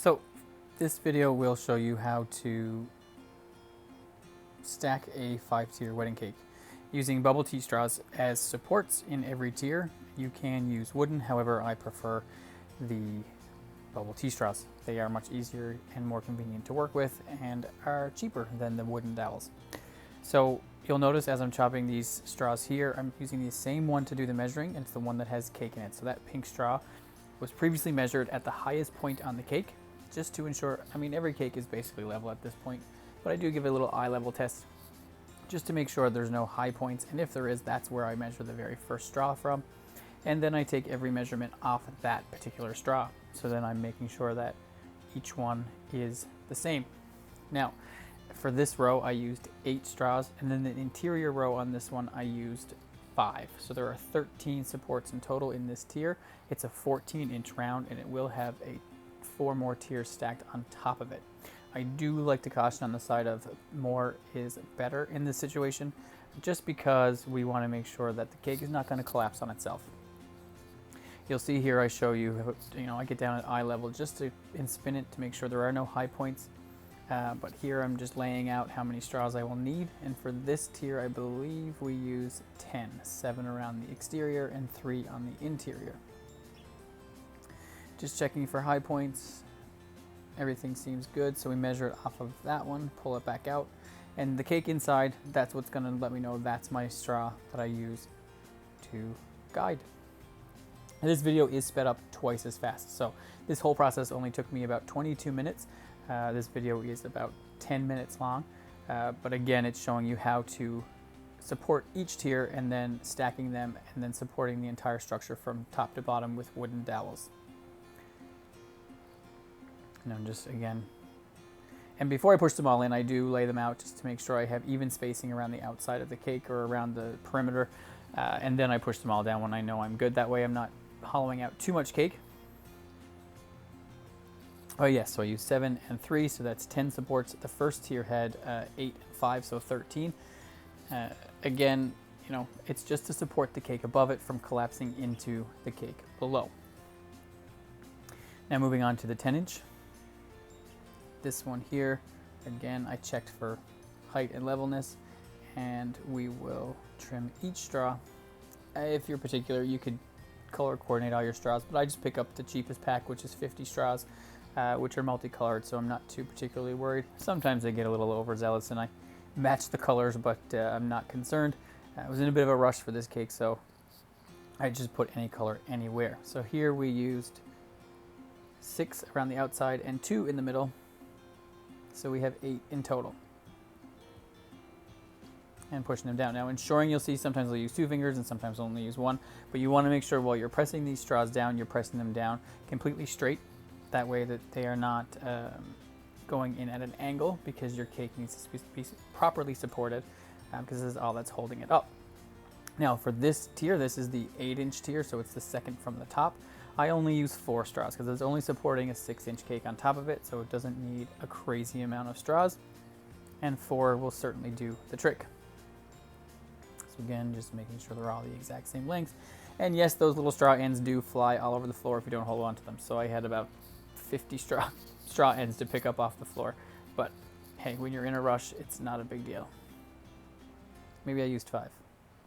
So this video will show you how to stack a 5-tier wedding cake using bubble tea straws as supports in every tier. You can use wooden, however I prefer the bubble tea straws. They are much easier and more convenient to work with and are cheaper than the wooden dowels. So you'll notice as I'm chopping these straws here, I'm using the same one to do the measuring, and it's the one that has cake in it. So that pink straw was previously measured at the highest point on the cake, just to ensure, I mean, every cake is basically level at this point, but I do give it a little eye level test just to make sure there's no high points, and if there is, that's where I measure the very first straw from. And then I take every measurement off that particular straw. So then I'm making sure that each one is the same. Now, for this row, I used 8 straws, and then the interior row on this one, I used 5. So there are 13 supports in total in this tier. It's a 14-inch round, and it will have 4 more tiers stacked on top of it. I do like to caution on the side of more is better in this situation, just because we want to make sure that the cake is not going to collapse on itself. You'll see here I show you, I get down at eye level just to spin it to make sure there are no high points. But here I'm just laying out how many straws I will need. And for this tier, I believe we use 10, 7 around the exterior and 3 on the interior. Just checking for high points. Everything seems good, so we measure it off of that one, pull it back out, and the cake inside, that's what's going to let me know that's my straw that I use to guide. And this video is sped up twice as fast, so this whole process only took me about 22 minutes. This video is about 10 minutes long, but again, it's showing you how to support each tier and then stacking them and then supporting the entire structure from top to bottom with wooden dowels. And I'm just, again, and before I push them all in, I do lay them out just to make sure I have even spacing around the outside of the cake or around the perimeter, and then I push them all down when I know I'm good. That way I'm not hollowing out too much cake. Oh yes, so I use 7 and 3, so that's 10 supports. The first tier had 8 and 5, so 13. Again, it's just to support the cake above it from collapsing into the cake below. Now moving on to the 10-inch. This one here, again, I checked for height and levelness, and we will trim each straw. If you're particular, you could color coordinate all your straws, but I just pick up the cheapest pack, which is 50 straws, which are multicolored, so I'm not too particularly worried. Sometimes they get a little overzealous and I match the colors, but I'm not concerned. I was in a bit of a rush for this cake, so I just put any color anywhere. So here we used 6 around the outside and 2 in the middle. So we have 8 in total. And pushing them down. Now ensuring, you'll see sometimes I'll use 2 fingers and sometimes I'll only use 1, but you want to make sure while you're pressing these straws down, you're pressing them down completely straight. That way that they are not going in at an angle, because your cake needs to be properly supported, because this is all that's holding it up. Now for this tier, this is the 8-inch tier, so it's the second from the top. I only use 4 straws because it's only supporting a 6-inch cake on top of it, so it doesn't need a crazy amount of straws, and 4 will certainly do the trick. So again, just making sure they're all the exact same length. And yes, those little straw ends do fly all over the floor if you don't hold on to them. So I had about 50 straw ends to pick up off the floor. But hey, when you're in a rush, it's not a big deal. Maybe I used 5.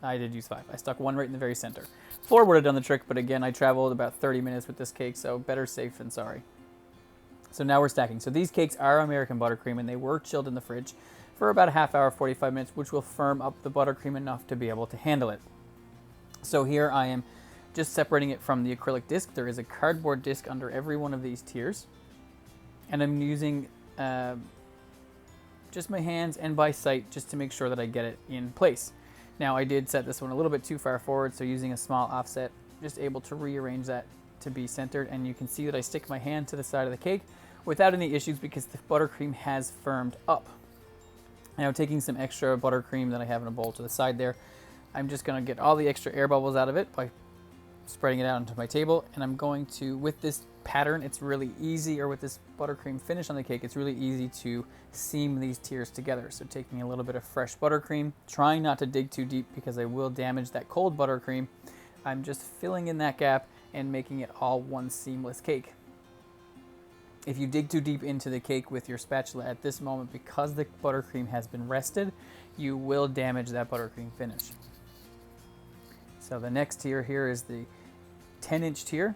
I did use 5. I stuck 1 right in the very center. 4 would have done the trick, but again, I traveled about 30 minutes with this cake, so better safe than sorry. So now we're stacking. So these cakes are American buttercream, and they were chilled in the fridge for about a half hour, 45 minutes, which will firm up the buttercream enough to be able to handle it. So here I am just separating it from the acrylic disc. There is a cardboard disc under every one of these tiers, and I'm using just my hands and by sight just to make sure that I get it in place. Now I did set this one a little bit too far forward, so using a small offset, just able to rearrange that to be centered, and you can see that I stick my hand to the side of the cake without any issues because the buttercream has firmed up. Now taking some extra buttercream that I have in a bowl to the side there, I'm just going to get all the extra air bubbles out of it by spreading it out onto my table, and I'm going to, with this pattern, it's really easy, or with this buttercream finish on the cake, it's really easy to seam these tiers together. So taking a little bit of fresh buttercream, trying not to dig too deep because I will damage that cold buttercream. I'm just filling in that gap and making it all one seamless cake. If you dig too deep into the cake with your spatula at this moment, because the buttercream has been rested, you will damage that buttercream finish. So the next tier here is the 10-inch tier.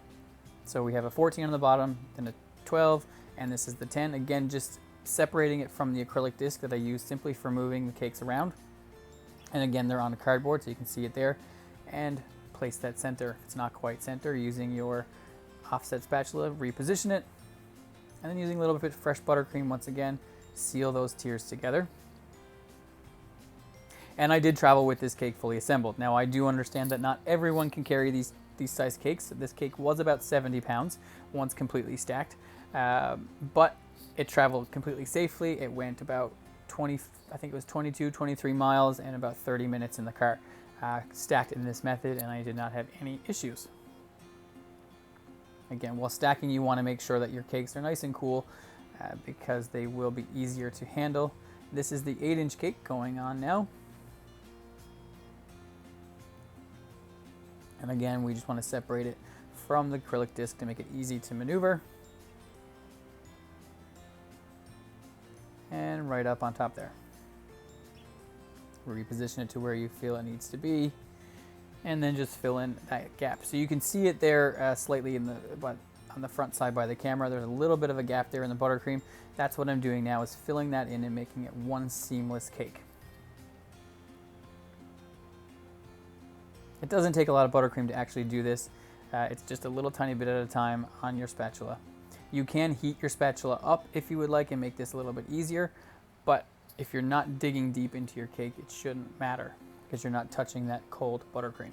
So we have a 14 on the bottom, then a 12, and this is the 10. Again, just separating it from the acrylic disc that I use simply for moving the cakes around. And again, they're on a cardboard, so you can see it there. And place that center. If it's not quite center, using your offset spatula, reposition it. And then using a little bit of fresh buttercream once again, seal those tiers together. And I did travel with this cake fully assembled. Now I do understand that not everyone can carry these size cakes. This cake was about 70 pounds once completely stacked, but it traveled completely safely. It went about 20, I think it was 22, 23 miles and about 30 minutes in the car, stacked in this method, and I did not have any issues. Again, while stacking, you want to make sure that your cakes are nice and cool because they will be easier to handle. This is the 8-inch cake going on now. And again, we just want to separate it from the acrylic disc to make it easy to maneuver. And right up on top there. Reposition it to where you feel it needs to be. And then just fill in that gap. So you can see it there slightly on the front side by the camera. There's a little bit of a gap there in the buttercream. That's what I'm doing now, is filling that in and making it one seamless cake. It doesn't take a lot of buttercream to actually do this. It's just a little tiny bit at a time on your spatula. You can heat your spatula up if you would like and make this a little bit easier, but if you're not digging deep into your cake, it shouldn't matter because you're not touching that cold buttercream.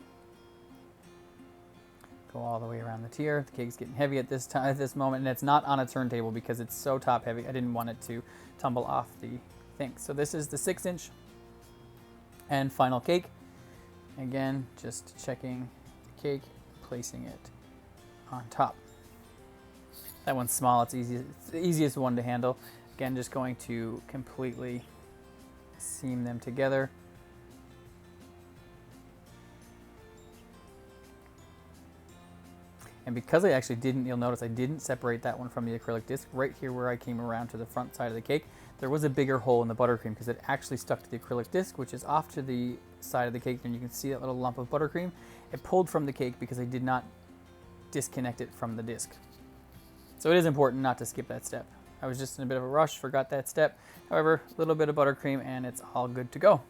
Go all the way around the tier. The cake's getting heavy at this moment, and it's not on a turntable because it's so top heavy. I didn't want it to tumble off the thing. So this is the 6-inch and final cake. Again, just checking the cake, placing it on top. That one's small, it's the easiest one to handle. Again, just going to completely seam them together. And because I actually you'll notice I didn't separate that one from the acrylic disc. Right here where I came around to the front side of the cake, there was a bigger hole in the buttercream because it actually stuck to the acrylic disc, which is off to the side of the cake, and you can see that little lump of buttercream. It pulled from the cake because I did not disconnect it from the disc. So it is important not to skip that step. I was just in a bit of a rush, forgot that step. However, a little bit of buttercream and it's all good to go.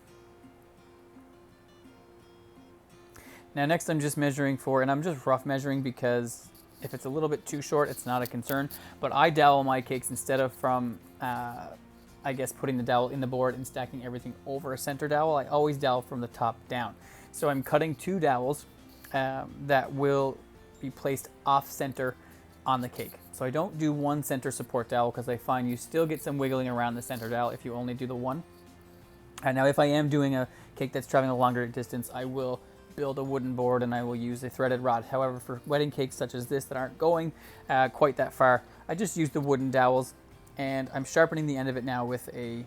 Now next I'm just measuring for, and I'm just rough measuring because if it's a little bit too short, it's not a concern, but I dowel my cakes instead of from, I guess, putting the dowel in the board and stacking everything over a center dowel. I always dowel from the top down. So I'm cutting 2 dowels that will be placed off center on the cake. So I don't do one center support dowel because I find you still get some wiggling around the center dowel if you only do the one. And now if I am doing a cake that's traveling a longer distance, I will build a wooden board and I will use a threaded rod. However, for wedding cakes such as this that aren't going quite that far, I just use the wooden dowels, and I'm sharpening the end of it now with a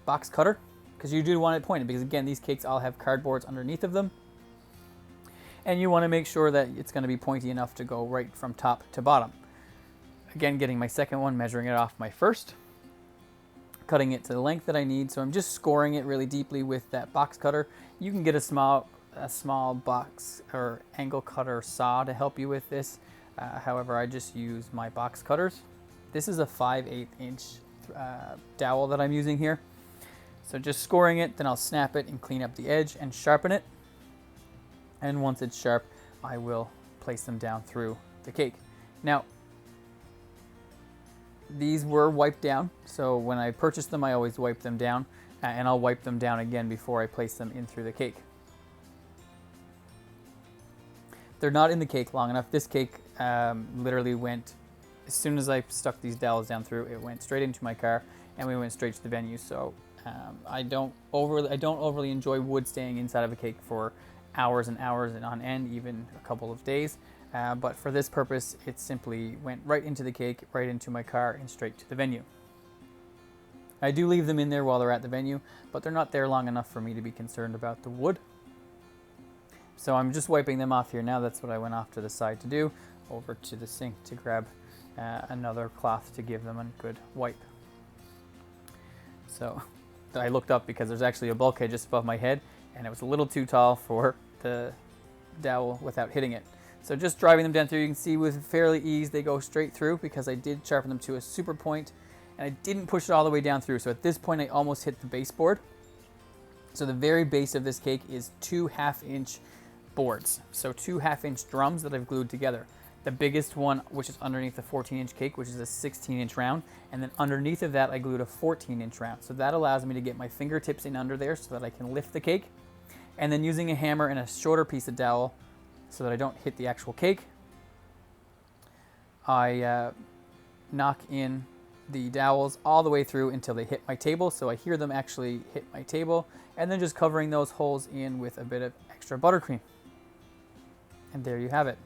box cutter because you do want it pointed, because again, these cakes all have cardboards underneath of them, and you want to make sure that it's going to be pointy enough to go right from top to bottom. Again, getting my second one, measuring it off my first, cutting it to the length that I need. So I'm just scoring it really deeply with that box cutter. You can get a small box or angle cutter saw to help you with this. However, I just use my box cutters. This is a 5/8 inch dowel that I'm using here. So just scoring it, then I'll snap it and clean up the edge and sharpen it. And once it's sharp, I will place them down through the cake. Now, these were wiped down. So when I purchased them, I always wipe them down, and I'll wipe them down again before I place them in through the cake. They're not in the cake long enough. This cake literally went, as soon as I stuck these dowels down through, it went straight into my car and we went straight to the venue. So I don't overly enjoy wood staying inside of a cake for hours and hours and on end, even a couple of days. But for this purpose, it simply went right into the cake, right into my car, and straight to the venue. I do leave them in there while they're at the venue, but they're not there long enough for me to be concerned about the wood. So I'm just wiping them off here now. That's what I went off to the side to do, over to the sink to grab another cloth to give them a good wipe. So I looked up because there's actually a bulkhead just above my head, and it was a little too tall for the dowel without hitting it. So just driving them down through, you can see with fairly ease they go straight through because I did sharpen them to a super point, and I didn't push it all the way down through. So at this point I almost hit the baseboard. So the very base of this cake is 2 half-inch boards. So 2 half-inch drums that I've glued together. The biggest one, which is underneath the 14-inch cake, which is a 16-inch round, and then underneath of that I glued a 14-inch round. So that allows me to get my fingertips in under there so that I can lift the cake. And then using a hammer and a shorter piece of dowel so that I don't hit the actual cake, I knock in the dowels all the way through until they hit my table, so I hear them actually hit my table, and then just covering those holes in with a bit of extra buttercream. And there you have it.